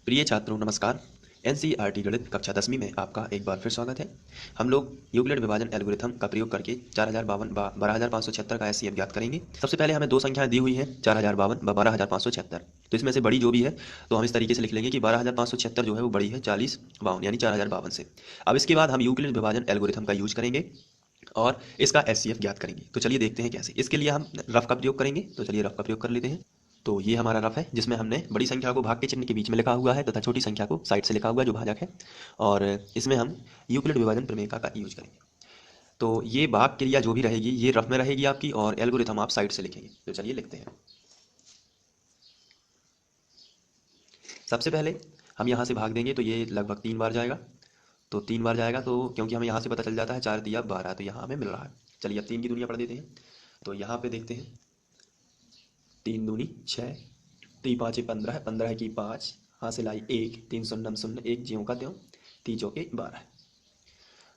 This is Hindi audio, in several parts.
प्रिय छात्रों नमस्कार। एनसीईआरटी गणित कक्षा 10वीं में आपका एक बार फिर स्वागत है। हम लोग यूक्लिड विभाजन एल्गोरिथम का प्रयोग करके 12,576 का एचसीएफ ज्ञात करेंगे। सबसे पहले हमें दो संख्याएं दी हुई हैं 4052 व 12,576। तो इसमें से बड़ी जो भी है तो हम इस तरीके से लिख लेंगे कि 12,576 जो है वो बड़ी है 4052 यानी 4052 से। अब इसके बाद हम यूक्लिड विभाजन एल्गोरिथम का यूज करेंगे और इसका एचसीएफ ज्ञात करेंगे। तो चलिए देखते हैं कैसे। इसके लिए हम रफ का प्रयोग करेंगे। तो चलिए रफ का प्रयोग कर लेते हैं। तो ये हमारा रफ है जिसमें हमने बड़ी संख्या को भाग के चिन्ह के बीच में लिखा हुआ है तथा छोटी संख्या को साइड से लिखा हुआ है जो भाजक है। और इसमें हम यूक्लिड विभाजन प्रमेय का यूज करेंगे। तो ये भाग क्रिया जो भी रहेगी ये रफ में रहेगी आपकी और एल्गोरिथम आप साइड से लिखेंगे। तो चलिए लिखते हैं। सबसे पहले हम यहाँ से भाग देंगे तो ये लगभग 3 बार जाएगा। तो 3 बार जाएगा तो क्योंकि हमें यहाँ से पता चल जाता है 4 तिया 12 तो यहाँ हमें मिल रहा है। चलिए अब 3 की दुनिया पढ़ देते हैं। तो यहाँ पे देखते हैं 3 दूनी 6, 3 5 15, 15 की 5, हासिल आई 1, 3 शून्य शून्य 1 ज्यों का त्यों, 3 चौके 12।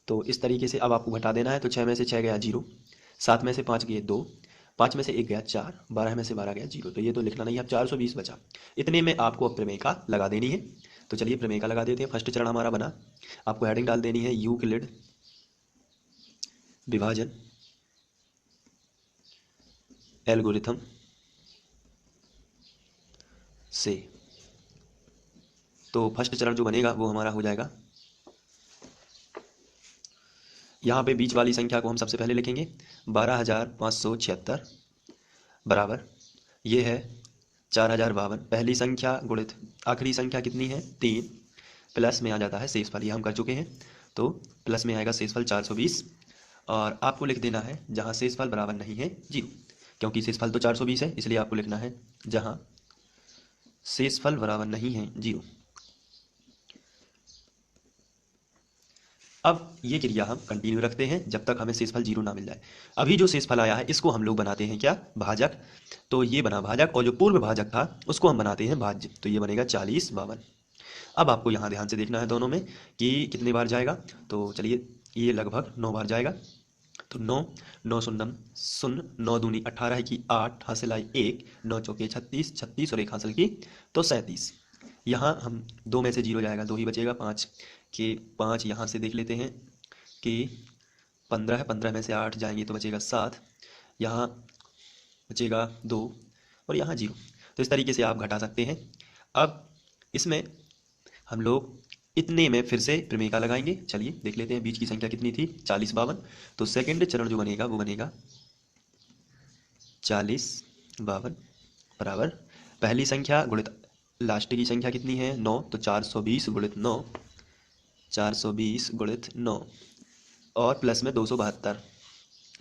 तो इस तरीके से अब आपको घटा देना है। तो 6 में से 6 गया 0, 7 में से 5 गए 2, 5 में से 1 गया 4, 12 में से 12 गया 0। तो ये तो लिखना नहीं है। अब 420 बचा। इतने में आपको अब प्रमेय का लगा देनी है। तो चलिए प्रमेय का लगा देते हैं। फर्स्ट चरण हमारा बना। आपको हेडिंग डाल देनी है यूक्लिड विभाजन एल्गोरिथम से। तो फर्स्ट चरण जो बनेगा वो हमारा हो जाएगा, यहाँ पे बीच वाली संख्या को हम सबसे पहले लिखेंगे 12,576 बराबर ये है 4,052। पहली संख्या गुणित आखिरी संख्या कितनी है 3, प्लस में आ जाता है शेषफल। ये हम कर चुके हैं। तो प्लस में आएगा शेषफल 420 और आपको लिख देना है जहाँ शेषफल बराबर नहीं है 0, क्योंकि शेषफल तो 420 है इसलिए आपको लिखना है जहाँ शेषफल बराबर नहीं है 0। अब ये क्रिया हम कंटिन्यू रखते हैं जब तक हमें शेषफल 0 ना मिल जाए। अभी जो शेषफल आया है इसको हम लोग बनाते हैं क्या, भाजक। तो ये बना भाजक और जो पूर्व भाजक था उसको हम बनाते हैं भाज्य। तो ये बनेगा 4052। अब आपको यहाँ ध्यान से देखना है दोनों में कि कितने बार जाएगा। तो चलिए ये लगभग 9 बार जाएगा। तो 9, 9 शून्य शून्य, 9 दूनी 18 की 8, हासिल आई 1, 9 चौके 36, 36 और 1 हासिल की तो 37। यहाँ हम 2 में से 0 जाएगा, 2 ही बचेगा। 5 के 5 यहाँ से देख लेते हैं कि 15 है, 15 में से 8 जाएंगे तो बचेगा 7, यहाँ बचेगा 2 और यहाँ 0। तो इस तरीके से आप घटा सकते हैं। अब इसमें हम लोग इतने में फिर से प्रमेय का लगाएंगे। चलिए देख लेते हैं बीच की संख्या कितनी थी 4052। तो सेकंड चरण जो बनेगा वो बनेगा 4052 बराबर पहली संख्या गुणित लास्ट की संख्या कितनी है 9, तो 420 गुणित 9, 420 गुणित 9 और प्लस में 272।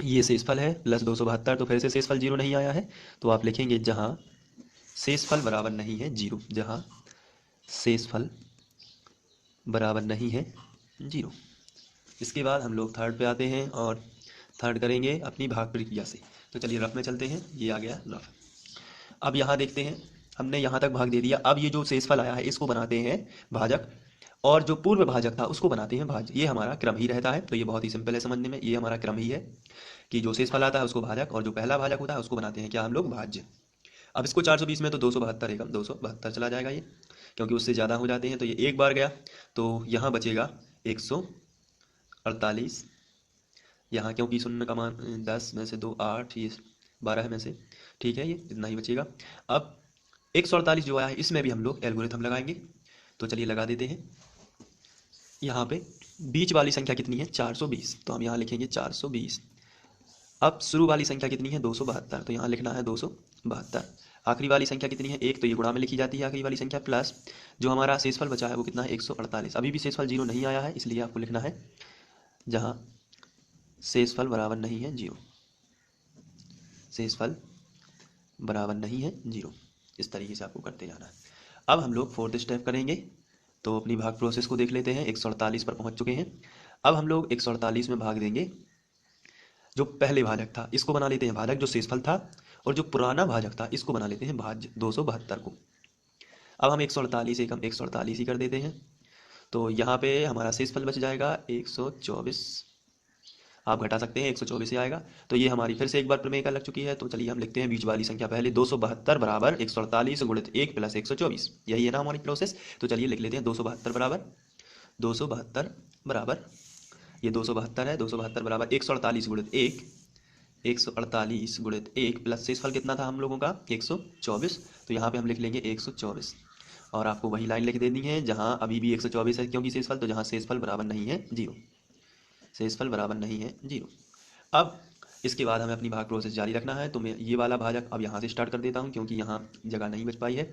ये शेषफल है प्लस 272। तो फिर से शेषफल 0 नहीं आया है तो आप लिखेंगे जहाँ शेषफल बराबर नहीं है 0, जहाँ शेषफल बराबर नहीं है 0। इसके बाद हम लोग थर्ड पे आते हैं और थर्ड करेंगे अपनी भाग प्रक्रिया से। तो चलिए रफ में चलते हैं। ये आ गया रफ। अब यहाँ देखते हैं हमने यहाँ तक भाग दे दिया। अब ये जो शेषफल आया है इसको बनाते हैं भाजक और जो पूर्व भाजक था उसको बनाते हैं भाज्य। ये हमारा क्रम ही रहता है। तो ये बहुत ही सिंपल है समझने में। ये हमारा क्रम ही है कि जो शेषफल आता है उसको भाजक और जो पहला भाजक होता है उसको बनाते हैं क्या हम लोग भाज्य। अब इसको 420 में तो 272 एकम 272 चला जाएगा ये, क्योंकि उससे ज़्यादा हो जाते हैं। तो ये एक बार गया तो यहाँ बचेगा 148। यहाँ क्योंकि शून्य का मान 10 में से 2 8, ये 12 में से, ठीक है, ये इतना ही बचेगा। अब 148 जो आया है इसमें भी हम लोग एल्गोरिथम लगाएंगे। तो चलिए लगा देते हैं। यहाँ पे बीच वाली संख्या कितनी है 420, तो हम यहाँ लिखेंगे 420। अब शुरू वाली संख्या कितनी है 272, तो यहाँ लिखना है 272। आखिरी वाली संख्या कितनी है 1, तो ये गुणा में लिखी जाती है आखिरी वाली संख्या, प्लस जो हमारा शेषफल बचा है वो कितना है 148। अभी भी शेषफल 0 नहीं आया है इसलिए आपको लिखना है जहाँ शेषफल बराबर नहीं है 0, शेषफल बराबर नहीं है 0। इस तरीके से आपको करते जाना है। अब हम लोग फोर्थ स्टेप करेंगे। तो अपनी भाग प्रोसेस को देख लेते हैं। 148 पर पहुंच चुके हैं। अब हम लोग 148 में भाग देंगे जो पहले भाजक था इसको बना लेते हैं भाजक जो शेषफल था, और जो पुराना भाजक था इसको बना लेते हैं भाज्य 272 को। अब हम 148 एकम 148 ही कर देते हैं। तो यहाँ पे हमारा शेषफल बच जाएगा 124। आप घटा सकते हैं, 124 से आएगा। तो ये हमारी फिर से एक बार प्रमेय का लग चुकी है। तो चलिए हम लिखते हैं बीच वाली संख्या पहले, 272 बराबर 148 गुणित 1 प्लस 124, यही है ना हमारी प्रोसेस। तो चलिए लिख लेते हैं 272 बराबर ये 272 है, 272 बराबर 148 गुणित 1, 148 गुणित 1 प्लस शेषफल कितना था हम लोगों का 124। तो यहाँ पे हम लिख लेंगे 124 और आपको वही लाइन लिख देनी है जहाँ अभी भी 124 है, क्योंकि शेषफल, तो जहाँ शेषफल बराबर नहीं है 0, शेषफल बराबर नहीं है 0। अब इसके बाद हमें अपनी भाग प्रोसेस जारी रखना है। तो मैं ये वाला भाजक अब यहाँ से स्टार्ट कर देता हूँ, क्योंकि यहाँ जगह नहीं बच पाई है।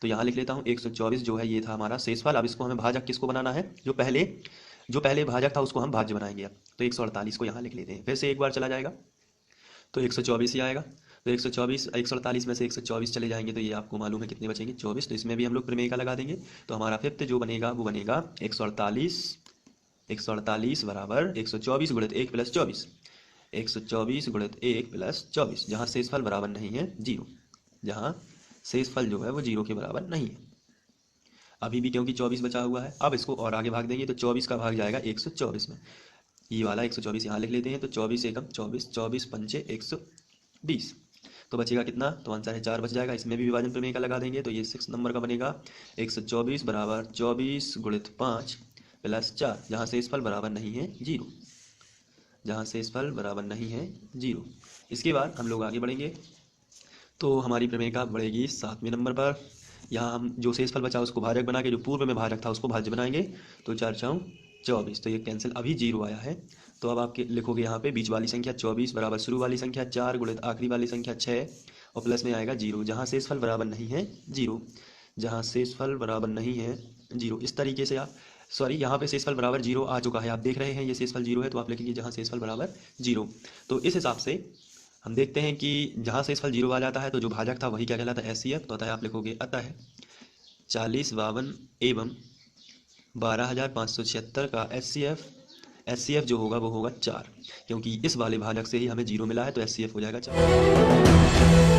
तो यहाँ लिख लेता हूँ 124 जो है ये था हमारा शेषफल। अब इसको हमें भाजक किसको बनाना है, जो पहले भाजक था उसको हम भाज्य बनाएंगे। अब तो 148 को यहाँ लिख लेते हैं, फिर से एक बार चला जाएगा तो 124 ही आएगा। तो 124 148 में से 124 चले जाएंगे तो ये आपको मालूम है कितने बचेंगे, 24। तो इसमें भी हम लोग प्रमेय का लगा देंगे। तो हमारा फिफ्थ जो बनेगा वो बनेगा 148 बराबर 124 गुणित 1 प्लस 24, 124 गुणित 1 प्लस 24, जहाँ शेषफल बराबर नहीं है 0, जहाँ शेषफल जो है वो 0 के बराबर नहीं है अभी भी, क्योंकि 24 बचा हुआ है। अब इसको और आगे भाग देंगे तो 24 का भाग जाएगा 124 में, ये वाला 124 यहाँ लिख लेते हैं। तो 24 एकम 24, 24 पंचे 120, तो बचेगा कितना, तो आंसर है 4 बच जाएगा। इसमें भी विभाजन प्रमेय का लगा देंगे। तो ये 6 नंबर का बनेगा 124 बराबर 24 गुणित 5 प्लस 4, जहाँ शेषफल बराबर नहीं है 0, जहाँ शेषफल बराबर नहीं है 0। इसके बाद हम लोग आगे बढ़ेंगे तो हमारी प्रमेय का बढ़ेगी 7वें नंबर पर। यहाँ हम जो शेषफल बचा उसको भाजक बना के, जो पूर्व में भाजक था उसको भाज्य बनाएंगे। तो 4 4 24, तो ये कैंसिल, अभी 0 आया है। तो अब आप लिखोगे यहाँ पे बीच वाली संख्या 24 बराबर शुरू वाली संख्या 4 गुणित आखिरी वाली संख्या 6 और प्लस में आएगा 0, जहाँ शेषफल बराबर नहीं है 0, जहाँ शेषफल बराबर नहीं है 0। इस तरीके से आप, सॉरी, यहाँ पे शेषफल बराबर 0 आ चुका है, आप देख रहे हैं ये शेषफल 0 है, तो आप लिखेंगे जहाँ शेषफल बराबर 0। तो इस हिसाब से हम देखते हैं कि जहाँ शेषफल 0 आ जाता है तो जो भाजक था वही क्या कहलाता है, एचसीएफ। तो अतः आप लिखोगे अतः 40 52 एवं 12,576 का एचसीएफ जो होगा वो होगा 4, क्योंकि इस वाले भाजक से ही हमें 0 मिला है, तो एचसीएफ हो जाएगा 4।